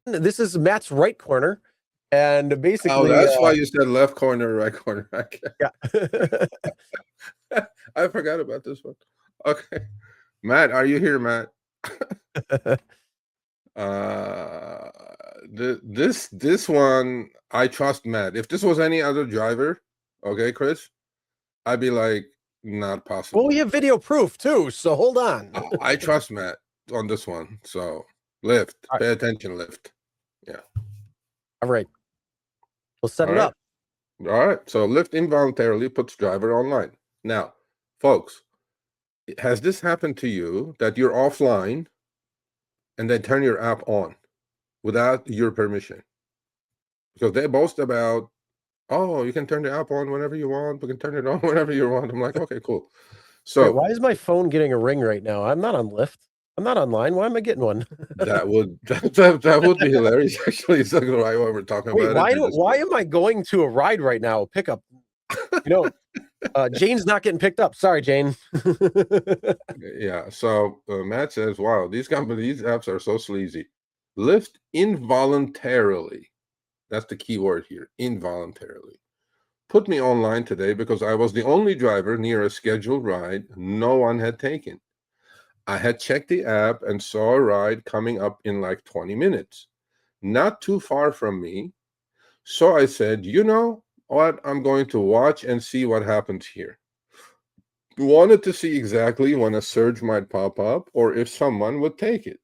This is Matt's right corner. And basically, that's why you said left corner, right corner. Yeah. I forgot about this one. Okay. Matt, are you here, Matt? This one, I trust Matt. If this was any other driver, okay, Chris, I'd be like, not possible. Well, we have video proof too, so hold on. I trust Matt on this one. So Lyft, pay attention, Lyft. Yeah. All right. We'll set it up. All right. So Lyft involuntarily puts driver online. Now, folks, has this happened to you that you're offline and they turn your app on without your permission? Because they boast about, oh, you can turn the app on whenever you want. We can turn it on whenever you want. I'm like, okay, cool. So wait, why is my phone getting a ring right now? I'm not on Lyft. I'm not online. Why am I getting one? that would be hilarious. Actually, it's like why we're talking about it. Why am I going to a ride right now? A pickup. Jane's not getting picked up. Sorry, Jane. Yeah. So Matt says, wow, these apps are so sleazy. Lyft involuntarily. That's the key word here. Involuntarily. Put me online today because I was the only driver near a scheduled ride no one had taken. I had checked the app and saw a ride coming up in like 20 minutes. Not too far from me. So I said, you know what? I'm going to watch and see what happens here. Wanted to see exactly when a surge might pop up or if someone would take it.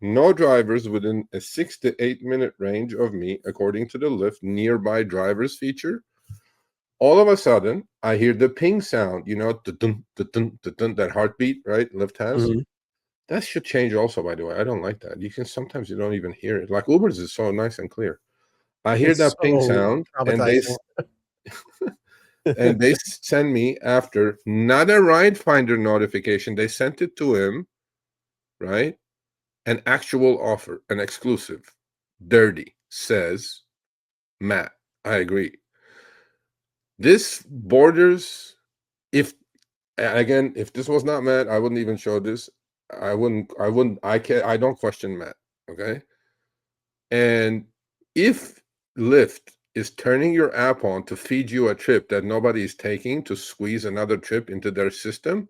No drivers within a 6 to 8 minute range of me, according to the Lyft nearby drivers feature. All of a sudden, I hear the ping sound, that heartbeat, right? Lyft has. Mm-hmm. That should change also, by the way. I don't like that. Sometimes you don't even hear it. Like Uber's is so nice and clear. I hear that ping sound, and they send me after not a ride finder notification. They sent it to him, right? An actual offer, an exclusive. Dirty, says Matt. I agree. This borders, if this was not Matt, I wouldn't even show this. I don't question Matt, okay? And if Lyft is turning your app on to feed you a trip that nobody is taking to squeeze another trip into their system,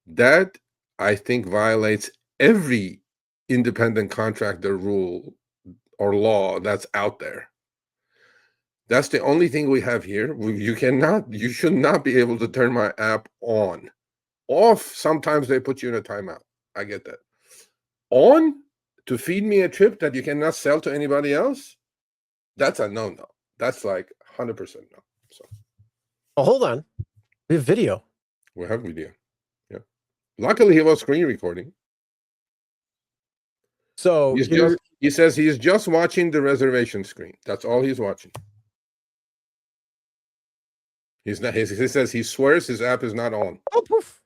that I think violates every independent contractor rule or law that's out there. That's the only thing we have here. You should not be able to turn my app on. Off, sometimes they put you in a timeout. I get that. On, to feed me a trip that you cannot sell to anybody else, that's a no-no. That's like 100% no. So, hold on. We have video. We have video. Yeah. Luckily, he was screen recording. So he says he's just watching the reservation screen. That's all he's watching. He's not. He says he swears his app is not on. Oh, poof.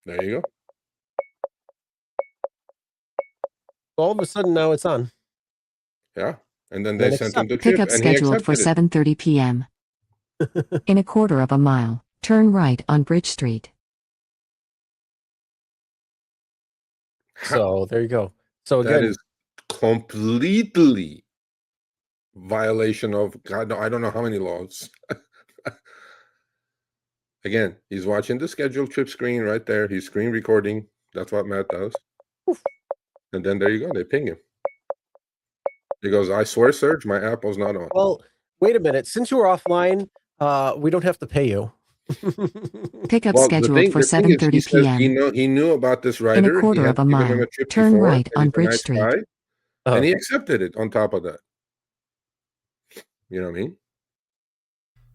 There you go. All of a sudden, now it's on. Yeah, and then they sent him the pickup scheduled for 7:30 p.m. In a quarter of a mile, turn right on Bridge Street. So there you go. So again, that is completely violation of God. No, I don't know how many laws. Again, he's watching the scheduled trip screen right there. He's screen recording. That's what Matt does. Oof. And then there you go. They ping him. He goes, I swear, Serge, my app was not on. Well, wait a minute. Since you were offline, we don't have to pay you. Pickup scheduled for 7:30 p.m. He knew about this rider. In a quarter of a mile, turn right on Bridge Street. And he accepted it on top of that. You know what I mean?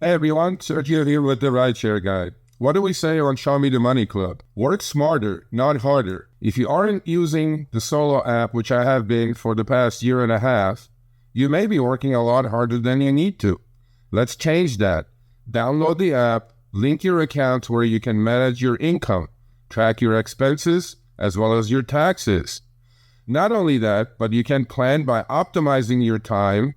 Hey everyone, Sergio here with the Rideshare Guide. What do we say on Show Me the Money Club? Work smarter, not harder. If you aren't using the Solo app, which I have been for the past year and a half, you may be working a lot harder than you need to. Let's change that. Download the app, link your account where you can manage your income, track your expenses, as well as your taxes. Not only that, but you can plan by optimizing your time,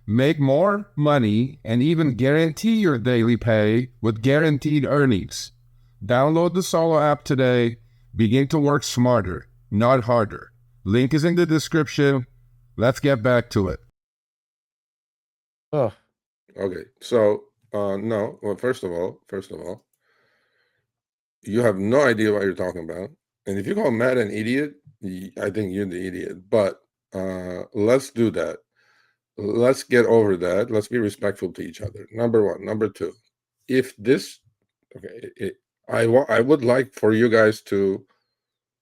make more money, and even guarantee your daily pay with guaranteed earnings. Download the Solo app today. Begin to work smarter, not harder. Link is in the description. Let's get back to it. Oh, Okay, so no. Well, first of all, you have no idea what you're talking about. And if you call Matt an idiot, I think you're the idiot. But let's do that. Let's get over that. Let's be respectful to each other. Number one. Number two, if this, okay, I would like for you guys to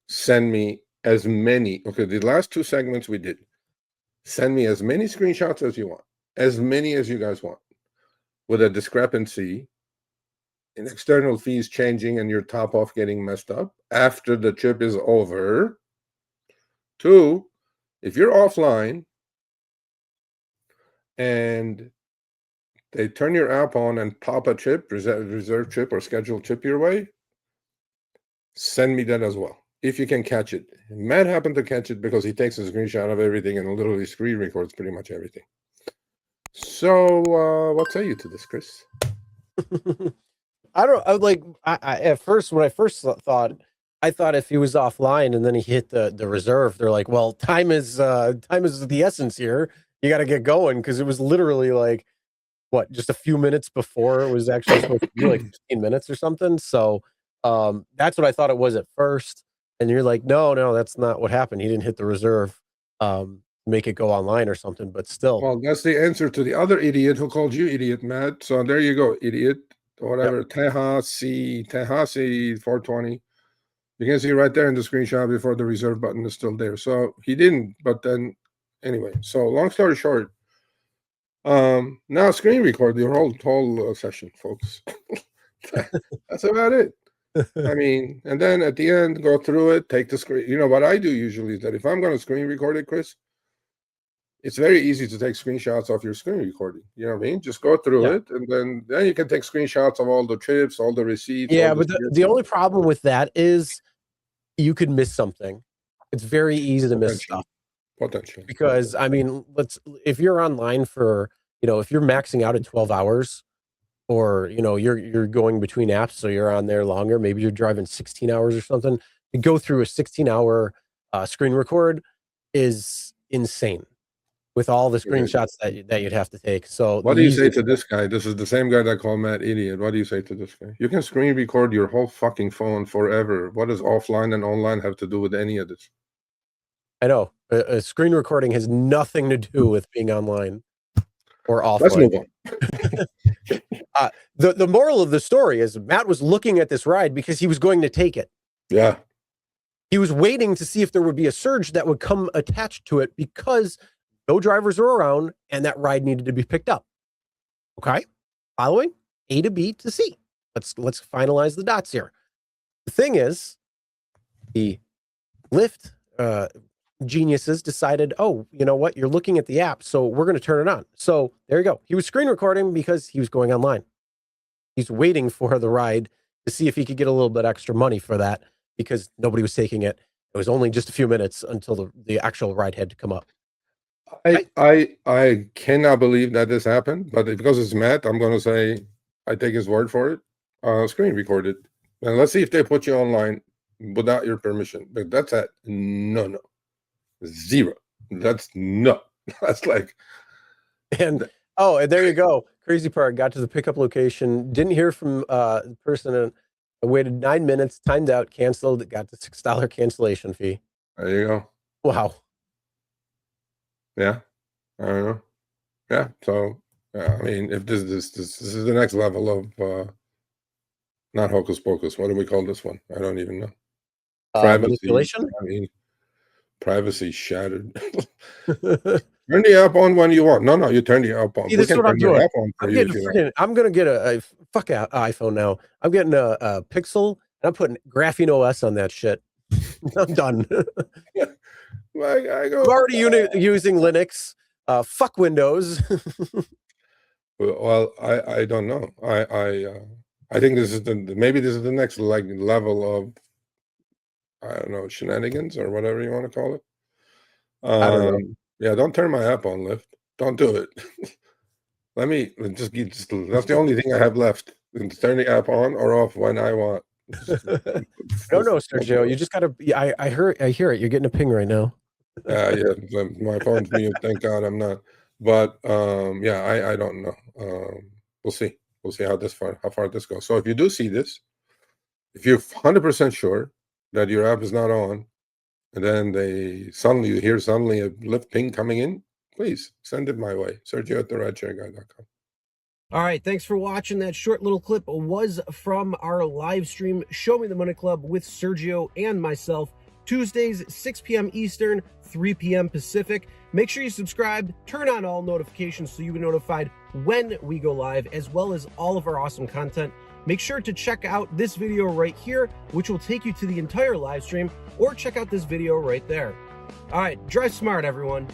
send me as many. Okay, the last two segments we did. Send me as many screenshots as you want, as many as you guys want, with a discrepancy in external fees changing and your top off getting messed up after the trip is over. Two, if you're offline and they turn your app on and pop a trip, reserve trip or scheduled trip your way, send me that as well, if you can catch it. Matt happened to catch it because he takes a screenshot of everything and literally screen records pretty much everything. So what say you to this, Chris? I don't. I at first, when I first thought, I thought if he was offline and then he hit the reserve, they're like, well, time is the essence here. You got to get going, because it was literally like, what, just a few minutes before it was actually supposed to be like 15 minutes or something. So that's what I thought it was at first. And you're like, no, that's not what happened. He didn't hit the reserve, make it go online or something. But still, Well, that's the answer to the other idiot who called you idiot, Matt. So there you go, idiot. Whatever. Yep. Tehasi 420. You can see right there in the screenshot before the reserve button is still there. So he didn't, but then anyway. So long story short, now screen record your whole session, folks. That's about it. I mean, and then at the end, go through it, take the screen. You know what I do usually is that if I'm going to screen record it, Chris, it's very easy to take screenshots of your screen recording. You know what I mean? Just go through it, and then you can take screenshots of all the trips, all the receipts. Yeah, but the only problem with that is you could miss something. It's very easy to miss stuff. Potentially. Because I mean, if you're online for, if you're maxing out at 12 hours, or you're going between apps, so you're on there longer, maybe you're driving 16 hours or something, to go through a 16-hour screen record is insane, with all the screenshots that you'd have to take. So what do you say to this guy? This is the same guy that called Matt idiot. What do you say to this guy? You can screen record your whole fucking phone forever. What does offline and online have to do with any of this? I know. A screen recording has nothing to do with being online or offline. Let's move on. The moral of the story is Matt was looking at this ride because he was going to take it. Yeah. He was waiting to see if there would be a surge that would come attached to it, because no drivers were around and that ride needed to be picked up. Okay? Following A to B to C. Let's finalize the dots here. The thing is, the Lyft geniuses decided, oh, you know what? You're looking at the app, so we're going to turn it on. So there you go. He was screen recording because he was going online. He's waiting for the ride to see if he could get a little bit extra money for that, because nobody was taking it. It was only just a few minutes until the actual ride had to come up. I cannot believe that this happened, but because it's Matt, I'm going to say I take his word for it. Screen record it, and let's see if they put you online without your permission. But that's at no. Zero. That's no. That's like, and there you go. Crazy part. Got to the pickup location. Didn't hear from the person. And I waited 9 minutes. Timed out. Canceled. Got the $6 cancellation fee. There you go. Wow. Yeah. I don't know. Yeah. So I mean, if this is the next level of not hocus pocus. What do we call this one? I don't even know. Privacy. Manipulation. I mean, privacy shattered. Turn the app on when you want. No, you turn the app on. See, this is what I'm doing. I'm gonna get a fuck out iPhone now. I'm getting a Pixel, and I'm putting Graphene OS on that shit. I'm done. I'm already using Linux. Fuck Windows. Well, I don't know. I think this is maybe this is the next level of, I don't know, shenanigans or whatever you want to call it. I don't know. Yeah, don't turn my app on, Lyft. Don't do it. Let me just that's the only thing I have left. Turn the app on or off when I want. No, Sergio, you just gotta. I hear it. You're getting a ping right now. Yeah, my phone's mute. Thank God I'm not. But yeah, I don't know. We'll see. We'll see how far this goes. So if you do see this, if you're 100% sure that your app is not on, and then you hear suddenly a Lyft ping coming in, please send it my way. Sergio at therideshareguy.com. All right, thanks for watching. That short little clip was from our live stream, Show Me the Money Club with Sergio and myself, Tuesdays, 6 p.m. Eastern, 3 p.m. Pacific. Make sure you subscribe, turn on all notifications so you'll be notified when we go live, as well as all of our awesome content. Make sure to check out this video right here, which will take you to the entire live stream, or check out this video right there. All right, drive smart, everyone.